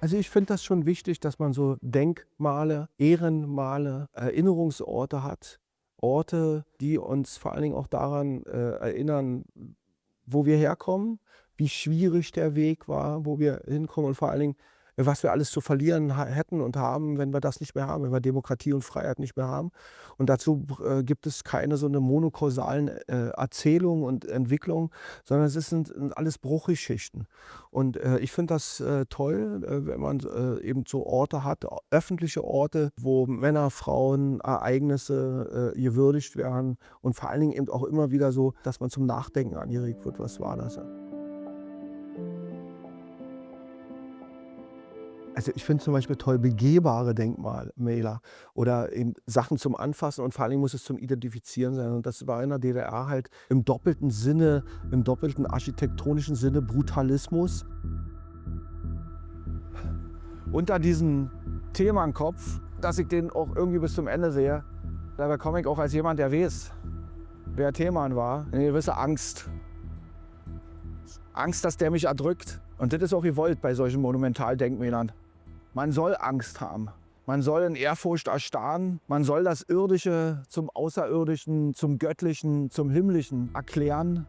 Also ich finde das schon wichtig, dass man so Denkmale, Ehrenmale, Erinnerungsorte hat. Orte, die uns vor allen Dingen auch daran, erinnern, wo wir herkommen, wie schwierig der Weg war, wo wir hinkommen und vor allen Dingen, was wir alles zu verlieren hätten und haben, wenn wir das nicht mehr haben, wenn wir Demokratie und Freiheit nicht mehr haben. Und dazu gibt es keine so eine monokausalen Erzählungen und Entwicklungen, sondern sind alles Bruchgeschichten. Und ich finde das toll, wenn man eben so Orte hat, öffentliche Orte, wo Männer, Frauen, Ereignisse gewürdigt werden und vor allen Dingen eben auch immer wieder so, dass man zum Nachdenken angeregt wird, was war das? Also, ich finde zum Beispiel toll begehbare Denkmalmäler oder eben Sachen zum Anfassen und vor allen Dingen muss es zum Identifizieren sein. Und das war in der DDR halt im doppelten Sinne, im doppelten architektonischen Sinne Brutalismus. Unter diesem Themankopf, dass ich den auch irgendwie bis zum Ende sehe, da bekomme ich auch als jemand, der weiß, wer Theman war, eine gewisse Angst. Angst, dass der mich erdrückt. Und das ist auch gewollt bei solchen Monumentaldenkmälern. Man soll Angst haben. Man soll in Ehrfurcht erstarren. Man soll das Irdische zum Außerirdischen, zum Göttlichen, zum Himmlischen erklären.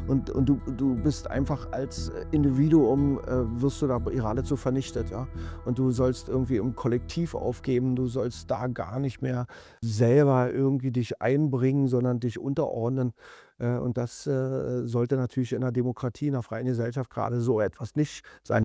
Und du bist einfach als Individuum, wirst du da geradezu vernichtet. Ja? Und du sollst irgendwie im Kollektiv aufgeben. Du sollst da gar nicht mehr selber irgendwie dich einbringen, sondern dich unterordnen. Und das sollte natürlich in einer Demokratie, in einer freien Gesellschaft gerade so etwas nicht sein.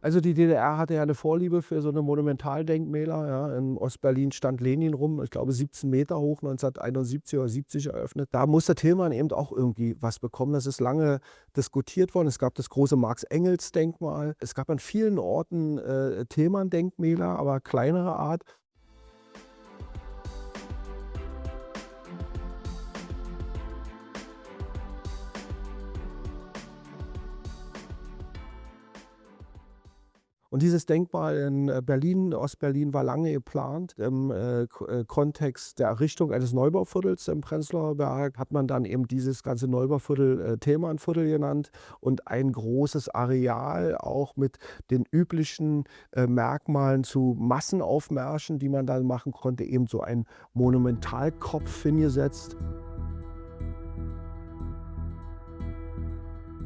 Also die DDR hatte ja eine Vorliebe für so 'ne Monumentaldenkmäler, ja. In Ostberlin stand Lenin rum, ich glaube 17 Meter hoch, 1971 oder 70 eröffnet. Da musste Thälmann eben auch irgendwie was bekommen. Das ist lange diskutiert worden. Es gab das große Marx-Engels-Denkmal. Es gab an vielen Orten Thälmann-Denkmäler, aber kleinerer Art. Und dieses Denkmal in Berlin, Ostberlin, war lange geplant. Im Kontext der Errichtung eines Neubauviertels im Prenzlauer Berg hat man dann eben dieses ganze Neubauviertel Thälmannviertel genannt und ein großes Areal auch mit den üblichen Merkmalen zu Massenaufmärschen, die man dann machen konnte, eben so ein Monumentalkopf hingesetzt.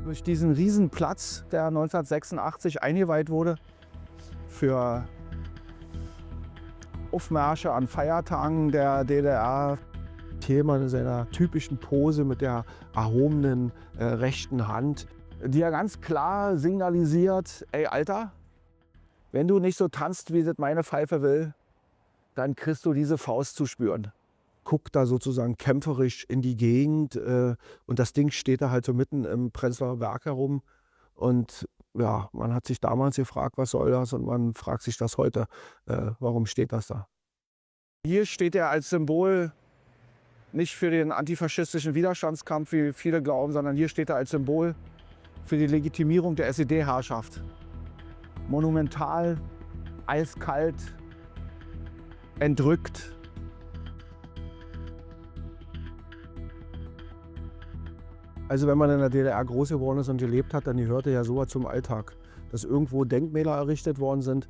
Durch diesen Riesenplatz, der 1986 eingeweiht wurde, für Aufmärsche an Feiertagen der DDR. Thälmann in seiner typischen Pose mit der erhobenen rechten Hand, die ja ganz klar signalisiert, ey Alter, wenn du nicht so tanzt, wie das meine Pfeife will, dann kriegst du diese Faust zu spüren. Guckt da sozusagen kämpferisch in die Gegend und das Ding steht da halt so mitten im Prenzlauer Berg herum. Und ja, man hat sich damals gefragt, was soll das? Und man fragt sich das heute, warum steht das da? Hier steht er als Symbol nicht für den antifaschistischen Widerstandskampf, wie viele glauben, sondern hier steht er als Symbol für die Legitimierung der SED-Herrschaft. Monumental, eiskalt, entrückt. Also wenn man in der DDR groß geworden ist und gelebt hat, dann gehörte ja sowas zum Alltag. Dass irgendwo Denkmäler errichtet worden sind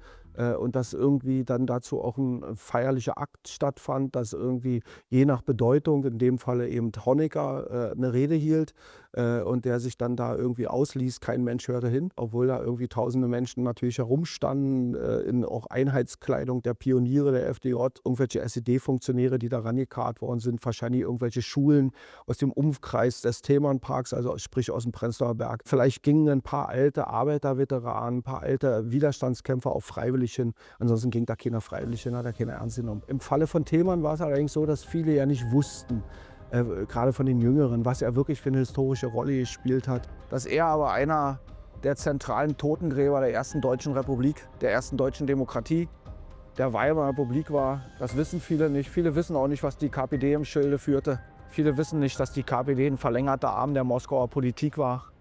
und dass irgendwie dann dazu auch ein feierlicher Akt stattfand, dass irgendwie je nach Bedeutung, in dem Falle eben Honecker, 'ne Rede hielt und der sich dann da irgendwie ausließ. Kein Mensch hörte hin, obwohl da irgendwie tausende Menschen natürlich herumstanden, in auch Einheitskleidung der Pioniere der FDJ, irgendwelche SED-Funktionäre, die da rangekarrt worden sind, wahrscheinlich irgendwelche Schulen aus dem Umkreis des Thälmannparks, also sprich aus dem Prenzlauer Berg. Vielleicht gingen ein paar alte Arbeiterveteranen, ein paar alte Widerstandskämpfer auch freiwillig hin. Ansonsten ging da keiner freiwillig hin, hat da keiner ernst genommen. Im Falle von Thälmann war es allerdings so, dass viele ja nicht wussten, gerade von den Jüngeren, was er wirklich für eine historische Rolle gespielt hat. Dass er aber einer der zentralen Totengräber der ersten Deutschen Republik, der ersten deutschen Demokratie, der Weimarer Republik war, das wissen viele nicht. Viele wissen auch nicht, was die KPD im Schilde führte. Viele wissen nicht, dass die KPD ein verlängerter Arm der Moskauer Politik war.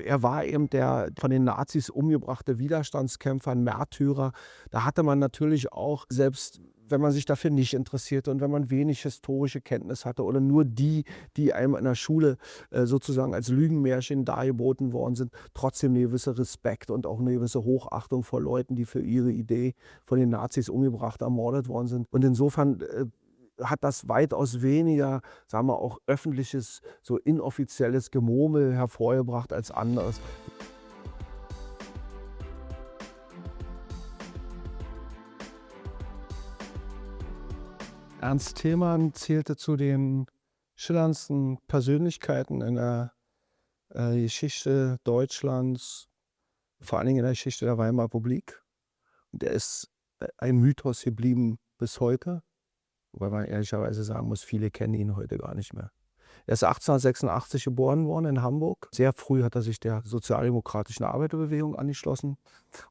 Er war eben der von den Nazis umgebrachte Widerstandskämpfer, ein Märtyrer. Da hatte man natürlich auch, selbst wenn man sich dafür nicht interessierte und wenn man wenig historische Kenntnis hatte oder nur die, die einem in der Schule sozusagen als Lügenmärchen dargeboten worden sind, trotzdem eine gewisse Respekt und auch eine gewisse Hochachtung vor Leuten, die für ihre Idee von den Nazis umgebracht, ermordet worden sind. Und insofern hat das weitaus weniger, sagen wir auch öffentliches, so inoffizielles Gemurmel hervorgebracht als anderes. Ernst Thälmann zählte zu den schillerndsten Persönlichkeiten in der Geschichte Deutschlands, vor allen Dingen in der Geschichte der Weimarer Republik. Und er ist ein Mythos geblieben bis heute, wobei man ehrlicherweise sagen muss, viele kennen ihn heute gar nicht mehr. Er ist 1886 geboren worden in Hamburg. Sehr früh hat er sich der sozialdemokratischen Arbeiterbewegung angeschlossen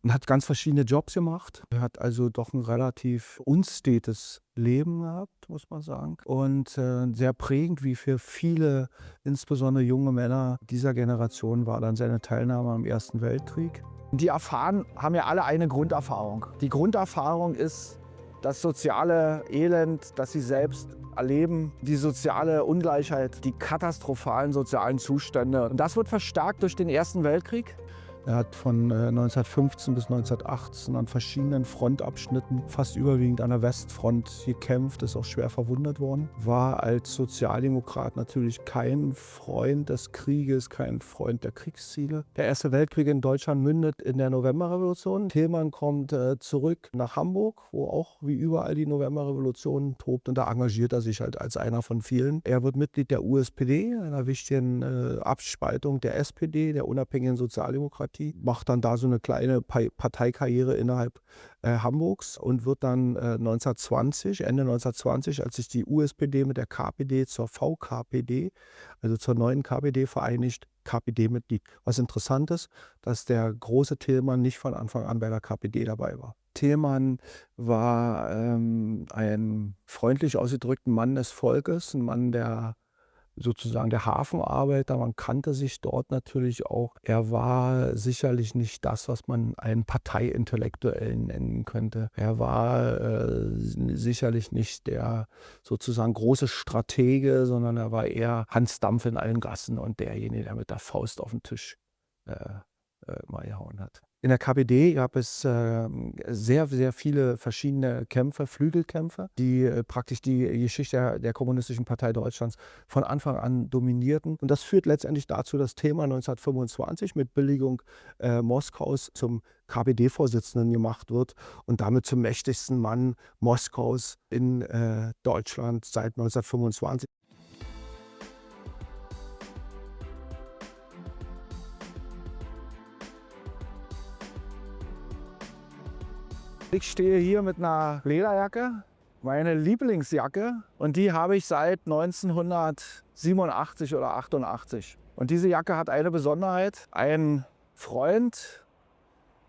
und hat ganz verschiedene Jobs gemacht. Er hat also doch ein relativ unstetes Leben gehabt, muss man sagen. Und sehr prägend, wie für viele, insbesondere junge Männer dieser Generation, war dann seine Teilnahme am Ersten Weltkrieg. Die haben ja alle eine Grunderfahrung. Die Grunderfahrung ist das soziale Elend, das sie selbst erleben, die soziale Ungleichheit, die katastrophalen sozialen Zustände. Und das wird verstärkt durch den Ersten Weltkrieg. Er hat von 1915 bis 1918 an verschiedenen Frontabschnitten, fast überwiegend an der Westfront, gekämpft, ist auch schwer verwundet worden. War als Sozialdemokrat natürlich kein Freund des Krieges, kein Freund der Kriegsziele. Der Erste Weltkrieg in Deutschland mündet in der Novemberrevolution. Thälmann kommt zurück nach Hamburg, wo auch wie überall die Novemberrevolution tobt. Und da engagiert er sich halt als einer von vielen. Er wird Mitglied der USPD, einer wichtigen Abspaltung der SPD, der unabhängigen Sozialdemokratie. Macht dann da so eine kleine Parteikarriere innerhalb Hamburgs und wird dann Ende 1920, als sich die USPD mit der KPD zur VKPD, also zur neuen KPD vereinigt, KPD-Mitglied. Was interessant ist, dass der große Thälmann nicht von Anfang an bei der KPD dabei war. Thälmann war ein freundlich ausgedrückter Mann des Volkes, ein Mann der sozusagen der Hafenarbeiter, man kannte sich dort natürlich auch. Er war sicherlich nicht das, was man einen Parteiintellektuellen nennen könnte. Er war sicherlich nicht der sozusagen große Stratege, sondern er war eher Hans Dampf in allen Gassen und derjenige, der mit der Faust auf den Tisch mal gehauen hat. In der KPD gab es sehr, sehr viele verschiedene Kämpfe, Flügelkämpfe, die praktisch die Geschichte der Kommunistischen Partei Deutschlands von Anfang an dominierten. Und das führt letztendlich dazu, dass Thälmann 1925 mit Billigung Moskaus zum KPD-Vorsitzenden gemacht wird und damit zum mächtigsten Mann Moskaus in Deutschland seit 1925. Ich stehe hier mit einer Lederjacke, meine Lieblingsjacke, und die habe ich seit 1987 oder 88. Und diese Jacke hat eine Besonderheit. Ein Freund,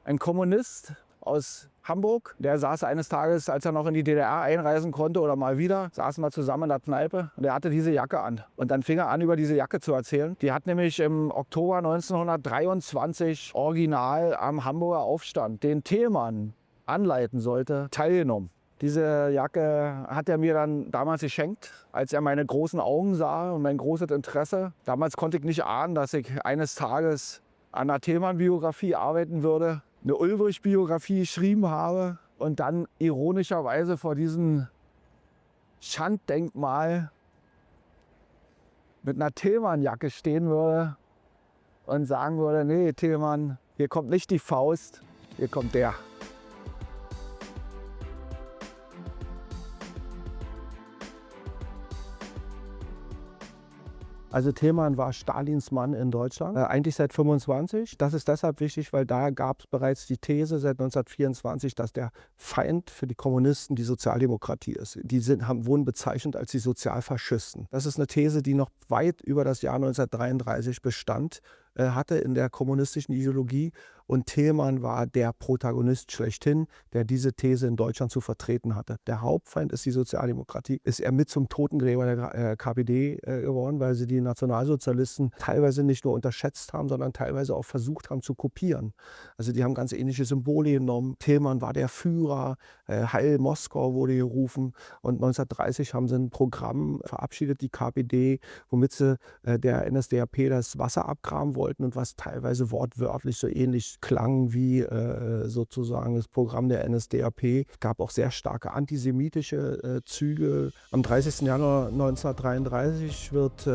ein Kommunist aus Hamburg, der saß eines Tages, als er noch in die DDR einreisen konnte oder mal wieder, saßen wir zusammen in der Kneipe und er hatte diese Jacke an. Und dann fing er an, über diese Jacke zu erzählen. Die hat nämlich im Oktober 1923 original am Hamburger Aufstand, den Thälmann anleiten sollte, teilgenommen. Diese Jacke hat er mir dann damals geschenkt, als er meine großen Augen sah und mein großes Interesse. Damals konnte ich nicht ahnen, dass ich eines Tages an einer Thälmann-Biografie arbeiten würde, eine Ulbricht-Biografie geschrieben habe und dann ironischerweise vor diesem Schanddenkmal mit einer Thälmann-Jacke stehen würde und sagen würde, nee, Thälmann, hier kommt nicht die Faust, hier kommt der. Also Thälmann war Stalins Mann in Deutschland, eigentlich seit 1925. Das ist deshalb wichtig, weil da gab es bereits die These seit 1924, dass der Feind für die Kommunisten die Sozialdemokratie ist. Die wurden bezeichnet als die Sozialfaschisten. Das ist eine These, die noch weit über das Jahr 1933 Bestand hatte in der kommunistischen Ideologie. Und Thälmann war der Protagonist schlechthin, der diese These in Deutschland zu vertreten hatte. Der Hauptfeind ist die Sozialdemokratie. Ist er mit zum Totengräber der KPD geworden, weil sie die Nationalsozialisten teilweise nicht nur unterschätzt haben, sondern teilweise auch versucht haben zu kopieren. Also die haben ganz ähnliche Symbole genommen. Thälmann war der Führer, Heil Moskau wurde gerufen. Und 1930 haben sie ein Programm verabschiedet, die KPD, womit sie der NSDAP das Wasser abgraben wollten und was teilweise wortwörtlich so ähnlich klang wie sozusagen das Programm der NSDAP. Es gab auch sehr starke antisemitische Züge. Am 30. Januar 1933 wird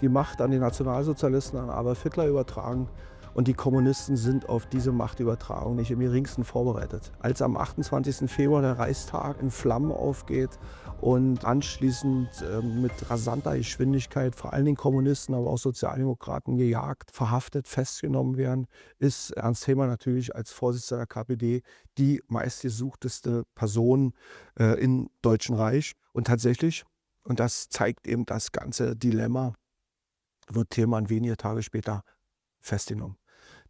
die Macht an die Nationalsozialisten, an Adolf Hitler übertragen. Und die Kommunisten sind auf diese Machtübertragung nicht im geringsten vorbereitet. Als am 28. Februar der Reichstag in Flammen aufgeht und anschließend mit rasanter Geschwindigkeit vor allen Dingen Kommunisten, aber auch Sozialdemokraten gejagt, verhaftet, festgenommen werden, ist Ernst Thälmann natürlich als Vorsitzender der KPD die meistgesuchteste Person im Deutschen Reich. Und tatsächlich, und das zeigt eben das ganze Dilemma, wird Thälmann wenige Tage später festgenommen.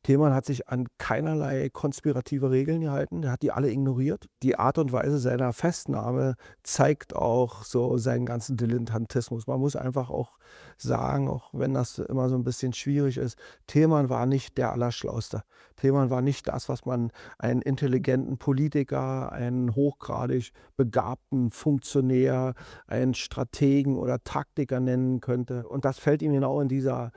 Thälmann hat sich an keinerlei konspirative Regeln gehalten, er hat die alle ignoriert. Die Art und Weise seiner Festnahme zeigt auch so seinen ganzen Dilettantismus. Man muss einfach auch sagen, auch wenn das immer so ein bisschen schwierig ist, Thälmann war nicht der Allerschlauste. Thälmann war nicht das, was man einen intelligenten Politiker, einen hochgradig begabten Funktionär, einen Strategen oder Taktiker nennen könnte. Und das fällt ihm genau in dieser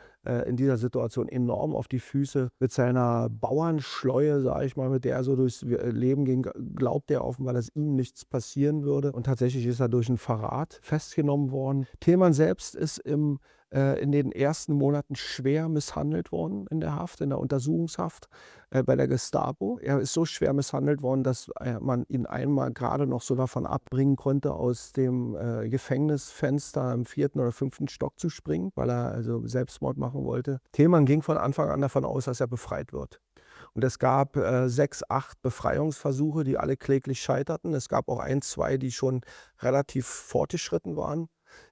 Situation enorm auf die Füße. Mit seiner Bauernschleue, sage ich mal, mit der er so durchs Leben ging, glaubt er offenbar, dass ihm nichts passieren würde. Und tatsächlich ist er durch einen Verrat festgenommen worden. Thälmann selbst ist in den ersten Monaten schwer misshandelt worden in der Haft, in der Untersuchungshaft bei der Gestapo. Er ist so schwer misshandelt worden, dass man ihn einmal gerade noch so davon abbringen konnte, aus dem Gefängnisfenster im 4. oder 5. Stock zu springen, weil er also Selbstmord machen wollte. Thälmann ging von Anfang an davon aus, dass er befreit wird. Und es gab 6, 8 Befreiungsversuche, die alle kläglich scheiterten. Es gab auch 1, 2, die schon relativ fortgeschritten waren.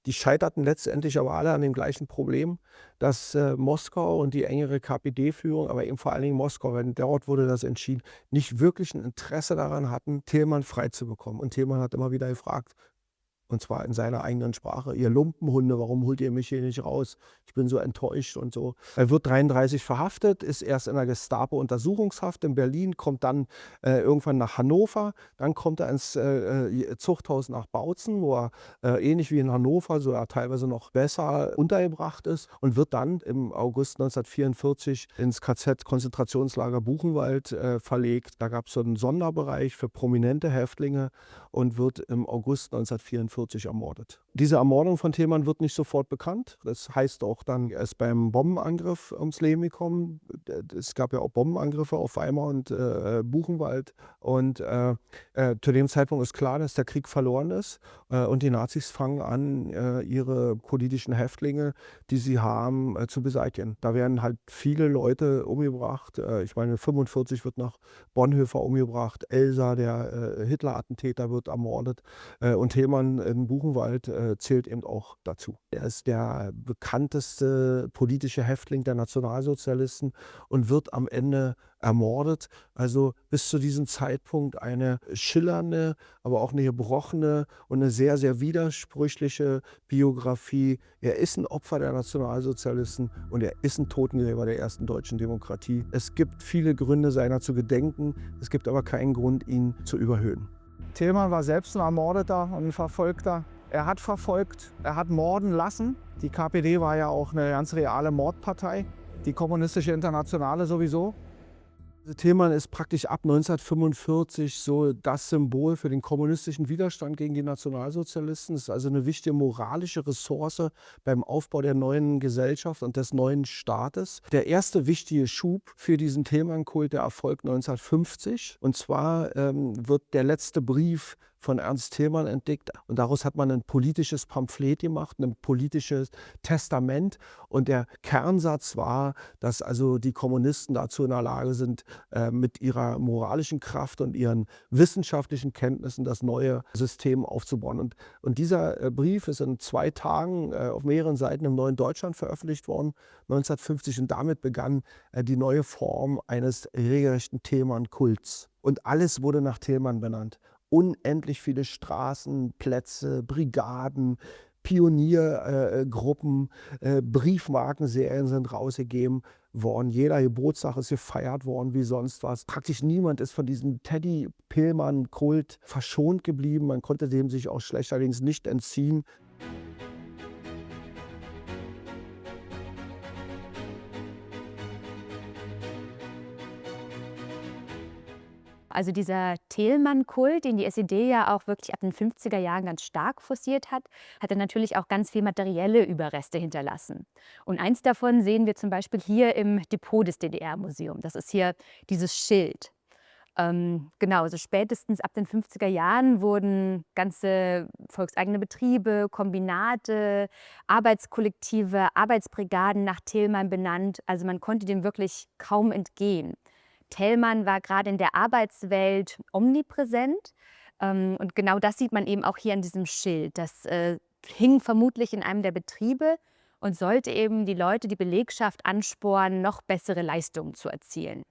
Die scheiterten letztendlich aber alle an dem gleichen Problem, dass Moskau und die engere KPD-Führung, aber eben vor allen Dingen Moskau, denn dort wurde das entschieden, nicht wirklich ein Interesse daran hatten, Thälmann freizubekommen. Und Thälmann hat immer wieder gefragt, und zwar in seiner eigenen Sprache: Ihr Lumpenhunde, warum holt ihr mich hier nicht raus? Ich bin so enttäuscht und so. Er wird 1933 verhaftet, ist erst in der Gestapo-Untersuchungshaft in Berlin, kommt dann irgendwann nach Hannover. Dann kommt er ins Zuchthaus nach Bautzen, wo er ähnlich wie in Hannover, so er teilweise noch besser untergebracht ist, und wird dann im August 1944 ins KZ-Konzentrationslager Buchenwald verlegt. Da gab es so einen Sonderbereich für prominente Häftlinge und wird im August 1944 ermordet. Diese Ermordung von Thälmann wird nicht sofort bekannt. Das heißt auch dann, er ist beim Bombenangriff ums Leben gekommen. Es gab ja auch Bombenangriffe auf Weimar und Buchenwald. Und zu dem Zeitpunkt ist klar, dass der Krieg verloren ist. Und die Nazis fangen an, ihre politischen Häftlinge, die sie haben, zu beseitigen. Da werden halt viele Leute umgebracht. Ich meine, 1945 wird noch Bonhoeffer umgebracht. Elsa, der Hitler-Attentäter, wird ermordet. Und Thälmann in Buchenwald zählt eben auch dazu. Er ist der bekannteste politische Häftling der Nationalsozialisten und wird am Ende ermordet. Also bis zu diesem Zeitpunkt eine schillernde, aber auch eine gebrochene und eine sehr, sehr widersprüchliche Biografie. Er ist ein Opfer der Nationalsozialisten und er ist ein Totengräber der ersten deutschen Demokratie. Es gibt viele Gründe, seiner zu gedenken. Es gibt aber keinen Grund, ihn zu überhöhen. Thälmann war selbst ein Ermordeter und ein Verfolgter. Er hat verfolgt, er hat morden lassen. Die KPD war ja auch eine ganz reale Mordpartei, die Kommunistische Internationale sowieso. Thälmann ist praktisch ab 1945 so das Symbol für den kommunistischen Widerstand gegen die Nationalsozialisten. Es ist also eine wichtige moralische Ressource beim Aufbau der neuen Gesellschaft und des neuen Staates. Der erste wichtige Schub für diesen Thälmann-Kult, der erfolgt 1950. Und zwar wird der letzte Brief von Ernst Thälmann entdeckt. Und daraus hat man ein politisches Pamphlet gemacht, ein politisches Testament. Und der Kernsatz war, dass also die Kommunisten dazu in der Lage sind, mit ihrer moralischen Kraft und ihren wissenschaftlichen Kenntnissen das neue System aufzubauen. Und dieser Brief ist in 2 Tagen auf mehreren Seiten im Neuen Deutschland veröffentlicht worden, 1950. Und damit begann die neue Form eines regelrechten Thälmann-Kults. Und alles wurde nach Thälmann benannt. Unendlich viele Straßen, Plätze, Brigaden, Pioniergruppen, Briefmarkenserien sind rausgegeben worden. Jeder Geburtstag ist gefeiert worden wie sonst was. Praktisch niemand ist von diesem Teddy-Pillmann-Kult verschont geblieben. Man konnte dem sich auch schlechterdings nicht entziehen. Also dieser Thälmann-Kult, den die SED ja auch wirklich ab den 50er Jahren ganz stark forciert hat, hat dann natürlich auch ganz viel materielle Überreste hinterlassen. Und eins davon sehen wir zum Beispiel hier im Depot des DDR-Museums. Das ist hier dieses Schild. Genau, also spätestens ab den 50er Jahren wurden ganze volkseigene Betriebe, Kombinate, Arbeitskollektive, Arbeitsbrigaden nach Thälmann benannt. Also man konnte dem wirklich kaum entgehen. Thälmann war gerade in der Arbeitswelt omnipräsent. Und genau das sieht man eben auch hier an diesem Schild. Das hing vermutlich in einem der Betriebe und sollte eben die Leute, die Belegschaft anspornen, noch bessere Leistungen zu erzielen.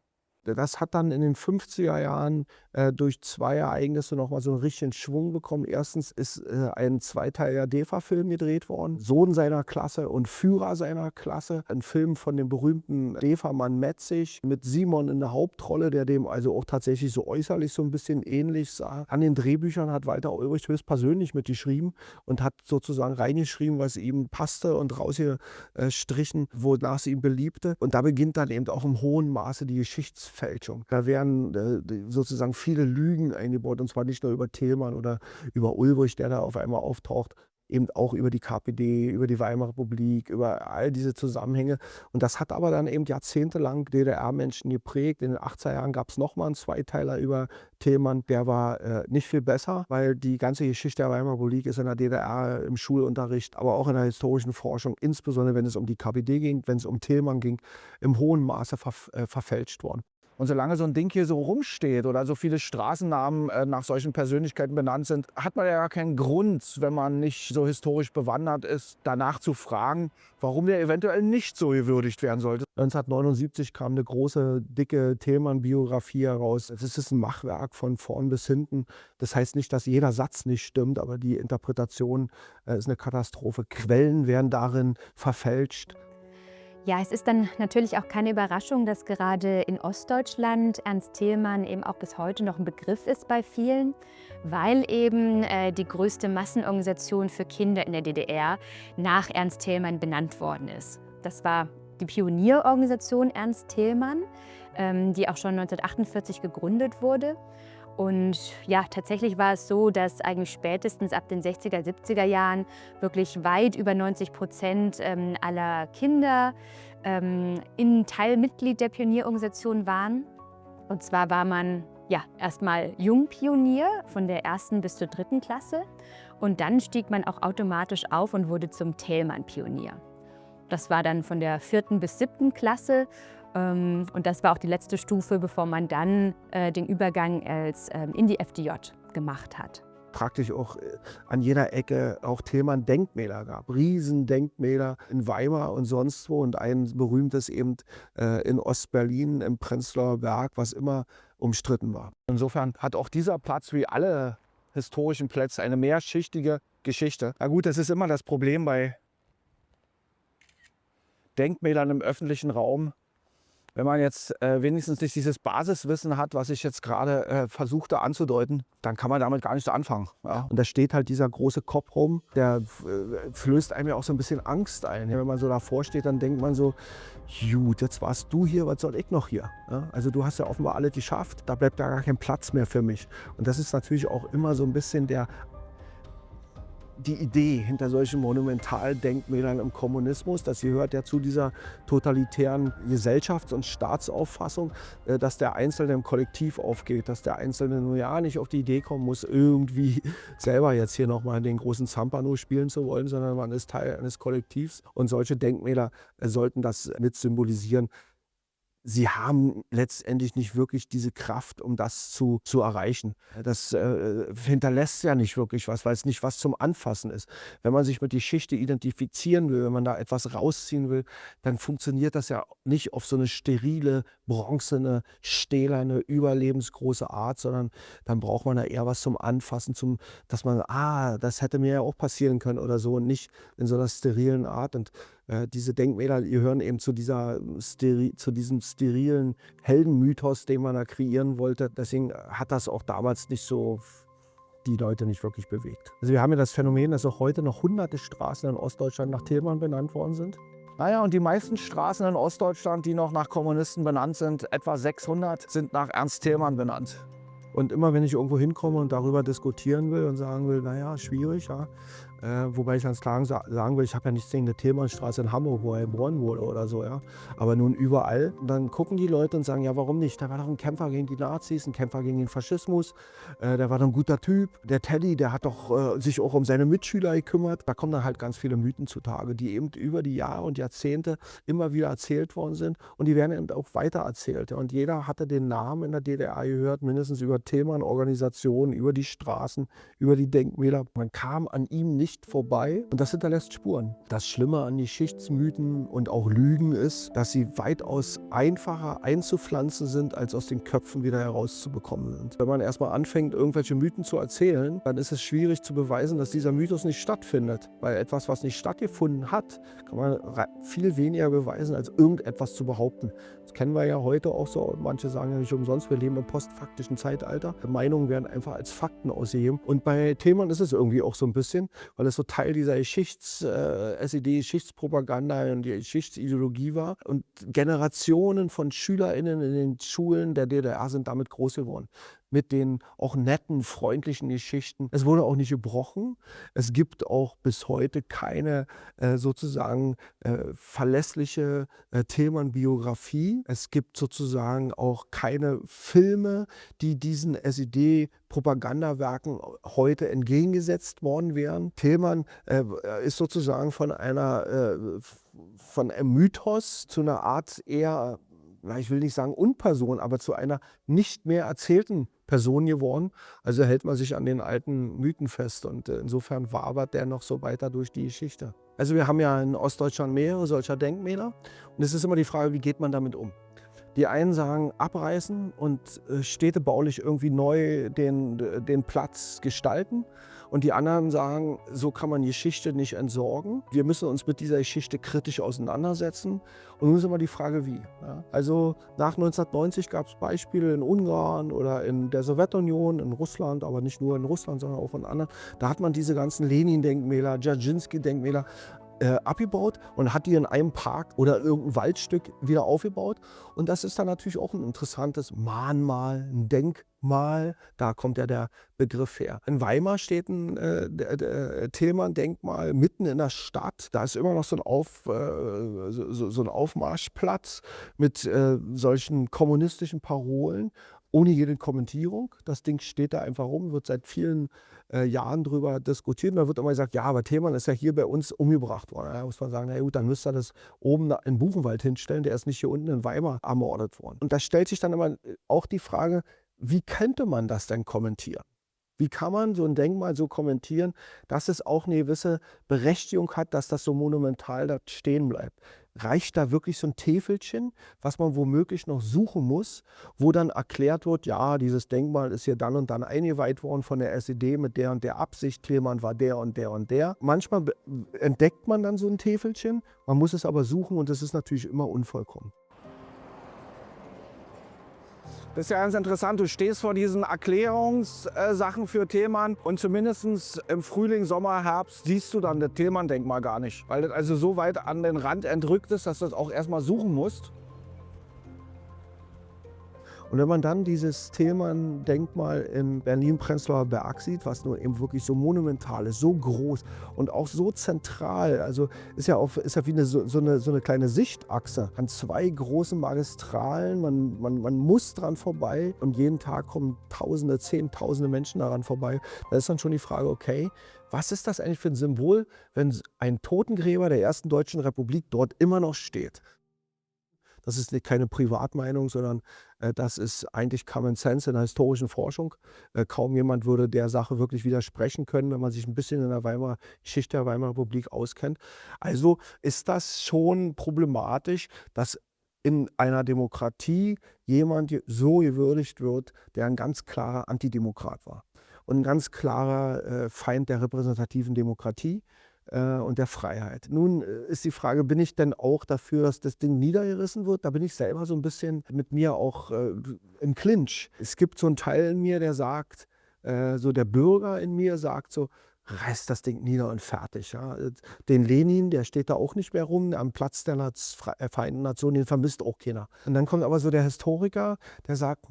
Das hat dann in den 50er Jahren durch 2 Ereignisse nochmal so einen richtigen Schwung bekommen. Erstens ist ein zweiteiliger DEFA-Film gedreht worden, Sohn seiner Klasse und Führer seiner Klasse. Ein Film von dem berühmten DEFA-Mann Metzig mit Simon in der Hauptrolle, der dem also auch tatsächlich so äußerlich so ein bisschen ähnlich sah. An den Drehbüchern hat Walter Ulbricht höchstpersönlich mitgeschrieben und hat sozusagen reingeschrieben, was ihm passte und rausgestrichen, wonach sie ihm beliebte. Und da beginnt dann eben auch im hohen Maße die Geschichtsfälschung. Da werden sozusagen viele Lügen eingebaut, und zwar nicht nur über Thälmann oder über Ulbricht, der da auf einmal auftaucht, eben auch über die KPD, über die Weimarer Republik, über all diese Zusammenhänge. Und das hat aber dann eben jahrzehntelang DDR-Menschen geprägt. In den 80er Jahren gab es nochmal einen Zweiteiler über Thälmann. Der war nicht viel besser, weil die ganze Geschichte der Weimarer Republik ist in der DDR im Schulunterricht, aber auch in der historischen Forschung, insbesondere wenn es um die KPD ging, wenn es um Thälmann ging, im hohen Maße verfälscht worden. Und solange so ein Ding hier so rumsteht oder so viele Straßennamen nach solchen Persönlichkeiten benannt sind, hat man ja gar keinen Grund, wenn man nicht so historisch bewandert ist, danach zu fragen, warum der eventuell nicht so gewürdigt werden sollte. 1979 kam eine große, dicke Thälmann-Biografie heraus. Es ist ein Machwerk von vorn bis hinten. Das heißt nicht, dass jeder Satz nicht stimmt, aber die Interpretation ist eine Katastrophe. Quellen werden darin verfälscht. Ja, es ist dann natürlich auch keine Überraschung, dass gerade in Ostdeutschland Ernst Thälmann eben auch bis heute noch ein Begriff ist bei vielen, weil eben die größte Massenorganisation für Kinder in der DDR nach Ernst Thälmann benannt worden ist. Das war die Pionierorganisation Ernst Thälmann, die auch schon 1948 gegründet wurde. Und ja, tatsächlich war es so, dass eigentlich spätestens ab den 60er, 70er Jahren wirklich weit über 90% aller Kinder Teilmitglied der Pionierorganisation waren. Und zwar war man ja erstmal Jungpionier von der 1. bis zur 3. Klasse. Und dann stieg man auch automatisch auf und wurde zum Thälmann-Pionier. Das war dann von der 4. bis 7. Klasse. Und das war auch die letzte Stufe, bevor man dann den Übergang in die FDJ gemacht hat. Praktisch auch an jeder Ecke auch Thälmann-Denkmäler gab. Riesendenkmäler in Weimar und sonst wo. Und ein berühmtes eben in Ostberlin im Prenzlauer Berg, was immer umstritten war. Insofern hat auch dieser Platz wie alle historischen Plätze eine mehrschichtige Geschichte. Na gut, das ist immer das Problem bei Denkmälern im öffentlichen Raum. Wenn man jetzt wenigstens nicht dieses Basiswissen hat, was ich jetzt gerade versuchte anzudeuten, dann kann man damit gar nicht anfangen. Ja. Und da steht halt dieser große Kopf rum, der flößt einem ja auch so ein bisschen Angst ein. Wenn man so davor steht, dann denkt man so, gut, jetzt warst du hier, was soll ich noch hier? Ja. Also du hast ja offenbar alles geschafft, da bleibt ja gar kein Platz mehr für mich. Und das ist natürlich auch immer so ein bisschen die Idee hinter solchen Monumentaldenkmälern im Kommunismus. Das gehört ja zu dieser totalitären Gesellschafts- und Staatsauffassung, dass der Einzelne im Kollektiv aufgeht, dass der Einzelne nur ja nicht auf die Idee kommen muss, irgendwie selber jetzt hier nochmal den großen Zampano spielen zu wollen, sondern man ist Teil eines Kollektivs. Und solche Denkmäler sollten das mit symbolisieren. Sie haben letztendlich nicht wirklich diese Kraft, um das zu erreichen. Das hinterlässt ja nicht wirklich was, weil es nicht was zum Anfassen ist. Wenn man sich mit der Geschichte identifizieren will, wenn man da etwas rausziehen will, dann funktioniert das ja nicht auf so eine sterile, bronzene, stählerne, überlebensgroße Art, sondern dann braucht man da eher was zum Anfassen, dass man, das hätte mir ja auch passieren können oder so, und nicht in so einer sterilen Art. Und diese Denkmäler gehören eben zu diesem sterilen Heldenmythos, den man da kreieren wollte. Deswegen hat das auch damals nicht so die Leute nicht wirklich bewegt. Also wir haben ja das Phänomen, dass auch heute noch hunderte Straßen in Ostdeutschland nach Thälmann benannt worden sind. Naja, und die meisten Straßen in Ostdeutschland, die noch nach Kommunisten benannt sind, etwa 600, sind nach Ernst Thälmann benannt. Und immer wenn ich irgendwo hinkomme und darüber diskutieren will und sagen will, naja, schwierig, ja. Wobei ich ganz klar sagen will, ich habe ja nichts gegen eine Thälmannstraße in Hamburg, wo er geboren wurde oder so, ja. Aber nun überall. Und dann gucken die Leute und sagen, ja, warum nicht? Da war doch ein Kämpfer gegen die Nazis, ein Kämpfer gegen den Faschismus. Der war doch ein guter Typ. Der Teddy, der hat doch sich auch um seine Mitschüler gekümmert. Da kommen dann halt ganz viele Mythen zutage, die eben über die Jahre und Jahrzehnte immer wieder erzählt worden sind. Und die werden eben auch weiter erzählt. Ja. Und jeder hatte den Namen in der DDR gehört, mindestens über Thälmann-Organisationen, über die Straßen, über die Denkmäler. Man kam an ihm nicht vorbei und das hinterlässt Spuren. Das Schlimme an Geschichtsmythen und auch Lügen ist, dass sie weitaus einfacher einzupflanzen sind, als aus den Köpfen wieder herauszubekommen sind. Wenn man erstmal anfängt, irgendwelche Mythen zu erzählen, dann ist es schwierig zu beweisen, dass dieser Mythos nicht stattfindet. Weil etwas, was nicht stattgefunden hat, kann man viel weniger beweisen, als irgendetwas zu behaupten. Das kennen wir ja heute auch so. Manche sagen ja nicht umsonst, wir leben im postfaktischen Zeitalter. Meinungen werden einfach als Fakten ausgegeben. Und bei Thälmann ist es irgendwie auch so ein bisschen, weil es so Teil dieser SED-Geschichtspropaganda und die Geschichtsideologie war. Und Generationen von SchülerInnen in den Schulen der DDR sind damit groß geworden. Mit den auch netten, freundlichen Geschichten. Es wurde auch nicht gebrochen. Es gibt auch bis heute keine sozusagen verlässliche Thälmann-Biografie. Es gibt sozusagen auch keine Filme, die diesen SED-Propagandawerken heute entgegengesetzt worden wären. Thälmann ist sozusagen von einem Mythos zu einer Art eher, ich will nicht sagen Unperson, aber zu einer nicht mehr erzählten Person geworden. Also hält man sich an den alten Mythen fest und insofern wabert der noch so weiter durch die Geschichte. Also wir haben ja in Ostdeutschland mehrere solcher Denkmäler und es ist immer die Frage, wie geht man damit um? Die einen sagen, abreißen und städtebaulich irgendwie neu den Platz gestalten. Und die anderen sagen, so kann man Geschichte nicht entsorgen. Wir müssen uns mit dieser Geschichte kritisch auseinandersetzen. Und nun ist immer die Frage, wie. Ja, also nach 1990 gab es Beispiele in Ungarn oder in der Sowjetunion, in Russland, aber nicht nur in Russland, sondern auch in anderen. Da hat man diese ganzen Lenin-Denkmäler, Dzerzhinsky-Denkmäler abgebaut und hat die in einem Park oder irgendein Waldstück wieder aufgebaut. Und das ist dann natürlich auch ein interessantes Mahnmal, ein Denkmal. Da kommt ja der Begriff her. In Weimar steht ein Thälmann-Denkmal mitten in der Stadt. Da ist immer noch so ein Aufmarschplatz mit solchen kommunistischen Parolen. Ohne jede Kommentierung. Das Ding steht da einfach rum, wird seit vielen Jahren drüber diskutiert. Und da wird immer gesagt, ja, aber Thälmann ist ja hier bei uns umgebracht worden. Da muss man sagen, na gut, dann müsst ihr das oben in Buchenwald hinstellen. Der ist nicht hier unten in Weimar ermordet worden. Und da stellt sich dann immer auch die Frage, wie könnte man das denn kommentieren? Wie kann man so ein Denkmal so kommentieren, dass es auch eine gewisse Berechtigung hat, dass das so monumental da stehen bleibt? Reicht da wirklich so ein Täfelchen, was man womöglich noch suchen muss, wo dann erklärt wird, ja, dieses Denkmal ist hier dann und dann eingeweiht worden von der SED mit der und der Absicht, Thälmann war der und der und der. Manchmal entdeckt man dann so ein Täfelchen, man muss es aber suchen und es ist natürlich immer unvollkommen. Das ist ja ganz interessant, du stehst vor diesen Erklärungssachen für Thälmann und zumindest im Frühling, Sommer, Herbst siehst du dann das Thälmann-Denkmal gar nicht. Weil das also so weit an den Rand entrückt ist, dass du das auch erstmal suchen musst. Und wenn man dann dieses Thälmann-Denkmal im Berlin-Prenzlauer Berg sieht, was nur eben wirklich so monumental ist, so groß und auch so zentral, also ist ja wie so eine kleine Sichtachse an 2 großen Magistralen, man muss dran vorbei und jeden Tag kommen Tausende, Zehntausende Menschen daran vorbei. Da ist dann schon die Frage, okay, was ist das eigentlich für ein Symbol, wenn ein Totengräber der ersten Deutschen Republik dort immer noch steht? Das ist keine Privatmeinung, sondern das ist eigentlich Common Sense in der historischen Forschung. Kaum jemand würde der Sache wirklich widersprechen können, wenn man sich ein bisschen in der Geschichte der Weimarer Republik auskennt. Also ist das schon problematisch, dass in einer Demokratie jemand so gewürdigt wird, der ein ganz klarer Antidemokrat war und ein ganz klarer Feind der repräsentativen Demokratie und der Freiheit. Nun ist die Frage, bin ich denn auch dafür, dass das Ding niedergerissen wird? Da bin ich selber so ein bisschen mit mir auch im Clinch. Es gibt so einen Teil in mir, der sagt, so der Bürger in mir sagt so, reißt das Ding nieder und fertig. Ja. Den Lenin, der steht da auch nicht mehr rum, am Platz der Vereinten Nationen, den vermisst auch keiner. Und dann kommt aber so der Historiker, der sagt,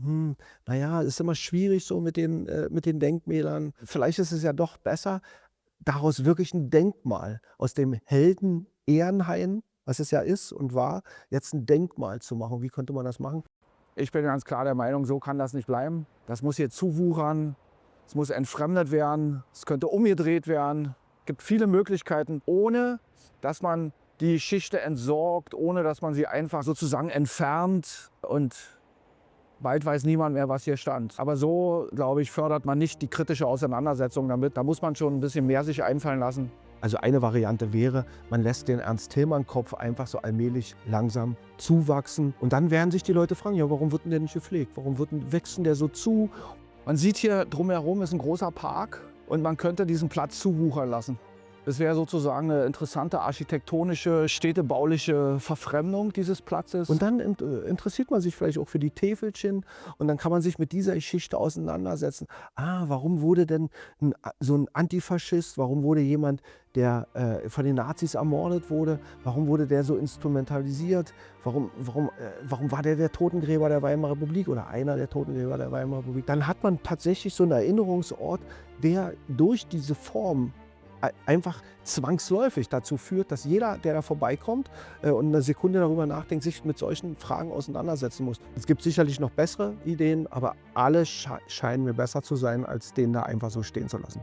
naja, es ist immer schwierig so mit den Denkmälern. Vielleicht ist es ja doch besser, daraus wirklich ein Denkmal aus dem Helden Ehrenhain, was es ja ist und war, jetzt ein Denkmal zu machen. Wie könnte man das machen? Ich bin ganz klar der Meinung, so kann das nicht bleiben. Das muss hier zuwuchern, es muss entfremdet werden, es könnte umgedreht werden. Es gibt viele Möglichkeiten, ohne dass man die Geschichte entsorgt, ohne dass man sie einfach sozusagen entfernt und bald weiß niemand mehr, was hier stand. Aber so, glaube ich, fördert man nicht die kritische Auseinandersetzung damit. Da muss man schon ein bisschen mehr sich einfallen lassen. Also eine Variante wäre, man lässt den Ernst-Thälmann-Kopf einfach so allmählich langsam zuwachsen. Und dann werden sich die Leute fragen, ja, warum wird denn der nicht gepflegt? Warum wächst denn der so zu? Man sieht hier drumherum ist ein großer Park und man könnte diesen Platz zuwuchern lassen. Das wäre sozusagen eine interessante architektonische, städtebauliche Verfremdung dieses Platzes. Und dann interessiert man sich vielleicht auch für die Täfelchen und dann kann man sich mit dieser Geschichte auseinandersetzen. Warum wurde denn so ein Antifaschist, warum wurde jemand, der von den Nazis ermordet wurde, warum wurde der so instrumentalisiert? Warum war der Totengräber der Weimarer Republik oder einer der Totengräber der Weimarer Republik? Dann hat man tatsächlich so einen Erinnerungsort, der durch diese Form einfach zwangsläufig dazu führt, dass jeder, der da vorbeikommt und eine Sekunde darüber nachdenkt, sich mit solchen Fragen auseinandersetzen muss. Es gibt sicherlich noch bessere Ideen, aber alle scheinen mir besser zu sein, als den da einfach so stehen zu lassen.